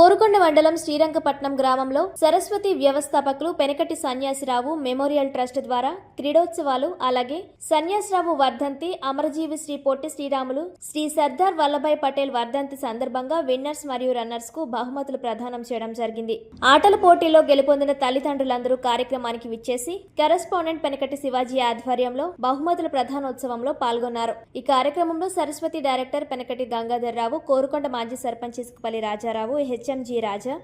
కోరుకొండ మండలం శ్రీరంగపట్నం గ్రామంలో సరస్వతి వ్యవస్థాపకులు పెనకటి సన్యాసిరావు మెమోరియల్ ట్రస్ట్ ద్వారా క్రీడోత్సవాలు, అలాగే సన్యాసిరావు వర్ధంతి, అమరజీవి శ్రీ పొట్టి శ్రీరాములు, శ్రీ సర్దార్ వల్లభాయ్ పటేల్ వర్ధంతి సందర్భంగా విన్నర్స్ మరియు రన్నర్స్ కు బహుమతులు ప్రదానం చేయడం జరిగింది. ఆటల పోటీలో గెలుపొందిన తల్లిదండ్రులందరూ కార్యక్రమానికి విచ్చేసి కరెస్పాండెంట్ పెనకటి శివాజీ ఆధ్వర్యంలో బహుమతుల ప్రధానోత్సవంలో పాల్గొన్నారు. ఈ కార్యక్రమంలో సరస్వతి డైరెక్టర్ పెనకటి గంగాధర్ రావు, కోరుకొండ మాజీ sarpanch Isukapalli Rajarao, HMG Raja,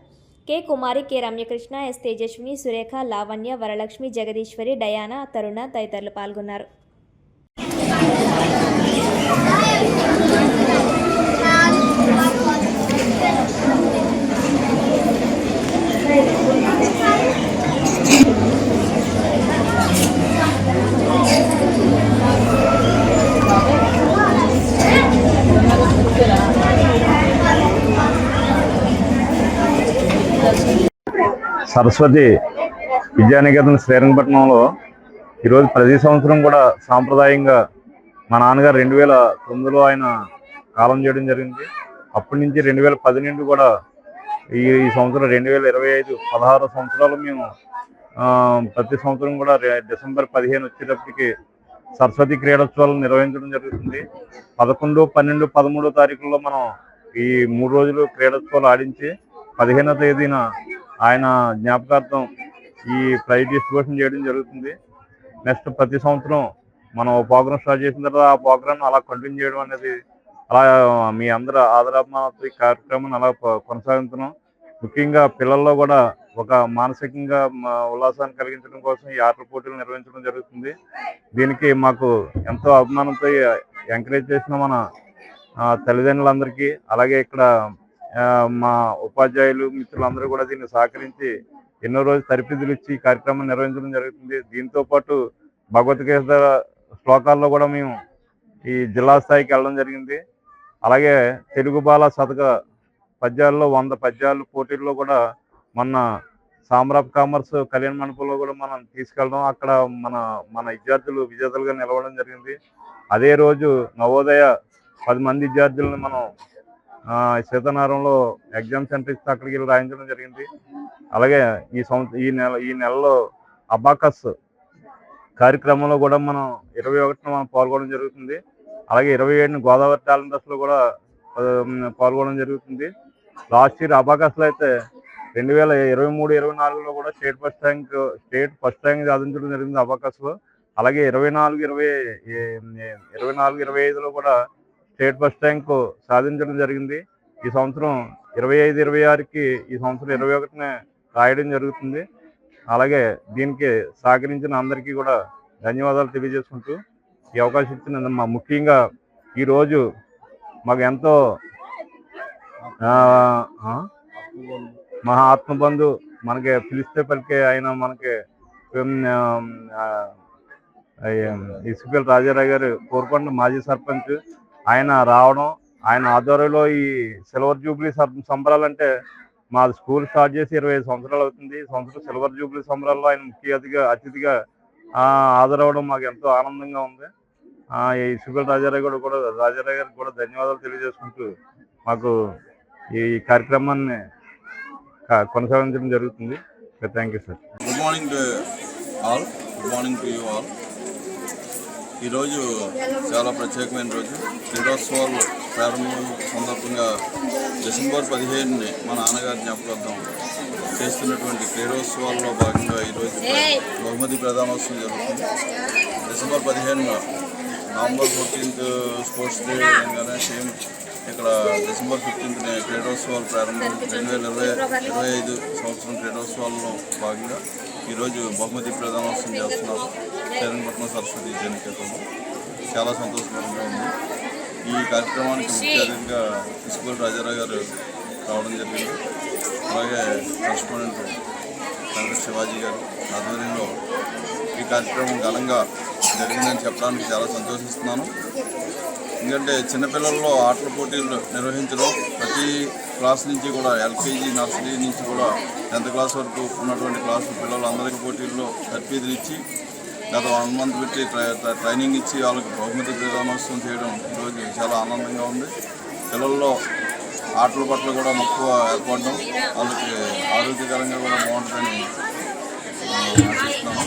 K Kumari, K Ramyakrishna, S Tejaswini, Surekha, Lavanya, Varalakshmi, Jagadeeswari, Diana, Taruna తదితరులు పాల్గొన్నారు. సరస్వతి విద్యానికేతన్ శ్రీరంగపట్నంలో ఈరోజు ప్రతి సంవత్సరం కూడా సాంప్రదాయంగా మా నాన్నగారు 2009లో ఆయన కాలం చేయడం జరిగింది. అప్పటి నుంచి 2010 కూడా ఈ సంవత్సరం 2025 16 సంవత్సరాలు మేము ప్రతి సంవత్సరం కూడా డిసెంబర్ 15 వచ్చేటప్పటికి సరస్వతి క్రీడోత్సవాలు నిర్వహించడం జరుగుతుంది. 11, 12, 13 తారీఖుల్లో మనం ఈ 3 రోజులు క్రీడోత్సవాలు ఆడించి 15వ తేదీన ఆయన జ్ఞాపకార్థం ఈ ప్రైజ్ డిస్ట్రిబ్యూషన్ చేయడం జరుగుతుంది. నెక్స్ట్ ప్రతి సంవత్సరం మనం ప్రోగ్రామ్ స్టార్ట్ చేసిన తర్వాత ఆ ప్రోగ్రామ్ అలా కంటిన్యూ చేయడం అనేది అలా మీ అందరూ ఆదరాభిమానంతో ఈ కార్యక్రమాన్ని అలా కొనసాగుతున్నాం. ముఖ్యంగా పిల్లల్లో కూడా ఒక మానసికంగా ఉల్లాసాన్ని కలిగించడం కోసం ఈ ఆటల పోటీలు నిర్వహించడం జరుగుతుంది. దీనికి మాకు ఎంతో అభిమానంతో ఎంకరేజ్ చేసిన మన తల్లిదండ్రులందరికీ, అలాగే ఇక్కడ మా ఉపాధ్యాయులు మిత్రులందరూ కూడా దీన్ని సహకరించి ఎన్నో రోజులు తరఫీదులు ఇచ్చి ఈ కార్యక్రమం నిర్వహించడం జరుగుతుంది. దీంతో పాటు భగవద్గీత శ్లోకాల్లో కూడా మేము ఈ జిల్లా స్థాయికి వెళ్ళడం జరిగింది. అలాగే తెలుగు బాల శతక పద్యాల్లో 100 పద్యాలు పోటీల్లో కూడా మొన్న సామ్రాట్ కామర్స్ కళ్యాణ మండపంలో కూడా మనం తీసుకెళ్ళడం, అక్కడ మన విద్యార్థులు విజేతలుగా నిలవడం జరిగింది. అదే రోజు నవోదయ 10 మంది విద్యార్థులను మనం సీతానగరంలో ఎగ్జామ్ సెంటర్ ఇస్తే అక్కడికి వెళ్ళి రాయించడం జరిగింది. అలాగే ఈ నెలలో అబాకస్ కార్యక్రమంలో కూడా మనం 21న మనం పాల్గొనడం జరుగుతుంది. అలాగే 27న గోదావరి టాలెంటర్స్లో కూడా పాల్గొనడం జరుగుతుంది. లాస్ట్ ఇయర్ అబాకస్లో అయితే 2023-24లో కూడా స్టేట్ ఫస్ట్ ర్యాంక్ సాధించడం జరిగింది అబాకస్లో. అలాగే 24-25లో కూడా స్టేట్ ఫస్ట్ ర్యాంక్ సాధించడం జరిగింది. ఈ సంవత్సరం 25-26కి ఈ సంవత్సరం 21న రాయడం జరుగుతుంది. అలాగే దీనికి సహకరించిన అందరికీ కూడా ధన్యవాదాలు తెలియజేసుకుంటూ ఈ అవకాశం ఇచ్చిన ముఖ్యంగా ఈరోజు మాకు ఎంతో మహా ఆత్మబంధు, మనకి పిలిస్తే పలికే ఆయన, మనకి ఇసుకపల్లి రాజారావు గారు కోరుకొండ మాజీ సర్పంచ్, ఆయన రావడం, ఆయన ఆధ్వర్యంలో ఈ సిల్వర్ జూబ్లీ సంబరాలంటే మా స్కూల్ స్టార్ట్ చేసి 25 సంవత్సరాలు అవుతుంది. ఈ సంవత్సరం సిల్వర్ జూబ్లీ సంబరాల్లో ఆయన ముఖ్య అతిథిగా హాజరవడం మాకు ఎంతో ఆనందంగా ఉంది. ఈ ఇసుకపల్లి రాజారావు గారికి కూడా ధన్యవాదాలు తెలియజేసుకుంటూ మాకు ఈ కార్యక్రమాన్ని కొనసాగించడం జరుగుతుంది. Thank you sir. Good morning to you all. ఈరోజు చాలా ప్రత్యేకమైన రోజు. క్రీడోత్సవాలు ప్రారంభం సందర్భంగా డిసెంబర్ 15ని మా నాన్నగారి జ్ఞాపకార్థం చేస్తున్నటువంటి క్రీడోత్సవాల్లో భాగంగా ఈరోజు బహుమతి ప్రధానోత్సవం జరుగుతుంది. డిసెంబర్ 15న నవంబర్ 14th స్పోర్ట్స్ డే అనగానే సేమ్ ఇక్కడ డిసెంబర్ 15న క్రీడోత్సవాలు ప్రారంభం. 2025 సంవత్సరం క్రీడోత్సవాల్లో భాగంగా ఈరోజు బహుమతి ప్రధానోత్సవం చేస్తున్నారు శ్రీరంగపట్నం సరస్వతి విద్యానికేతన్లో. చాలా సంతోషకరంగా ఉంది. ఈ కార్యక్రమానికి ముఖ్య అతిథిగా ఇసుకపల్లి రాజారావు గారు రావడం జరిగింది. అలాగే కరెస్పాండెంట్ పెనకటి శివాజీ గారు ఆధ్వర్యంలో ఈ కార్యక్రమం ఘనంగా జరిగిందని చెప్పడానికి చాలా సంతోషిస్తున్నాను. ఎందుకంటే చిన్నపిల్లల్లో ఆటల పోటీలు నిర్వహించడం, ప్రతి క్లాస్ నుంచి కూడా ఎల్కేజీ నర్సరీ నుంచి కూడా 10th క్లాస్ వరకు ఉన్నటువంటి క్లాసు పిల్లలందరికీ పోటీల్లో తర్ఫీదులు ఇచ్చి గత 1 month పెట్టి ట్రైనింగ్ ఇచ్చి వాళ్ళకి బహుమతి ప్రదానోత్సవం చేయడం ఈరోజు చాలా ఆనందంగా ఉంది. పిల్లల్లో ఆటల పట్ల కూడా మక్కువ ఏర్పడడం, వాళ్ళకి ఆరోగ్యకరంగా కూడా బాగుంటుందని ఆశిస్తున్నాను.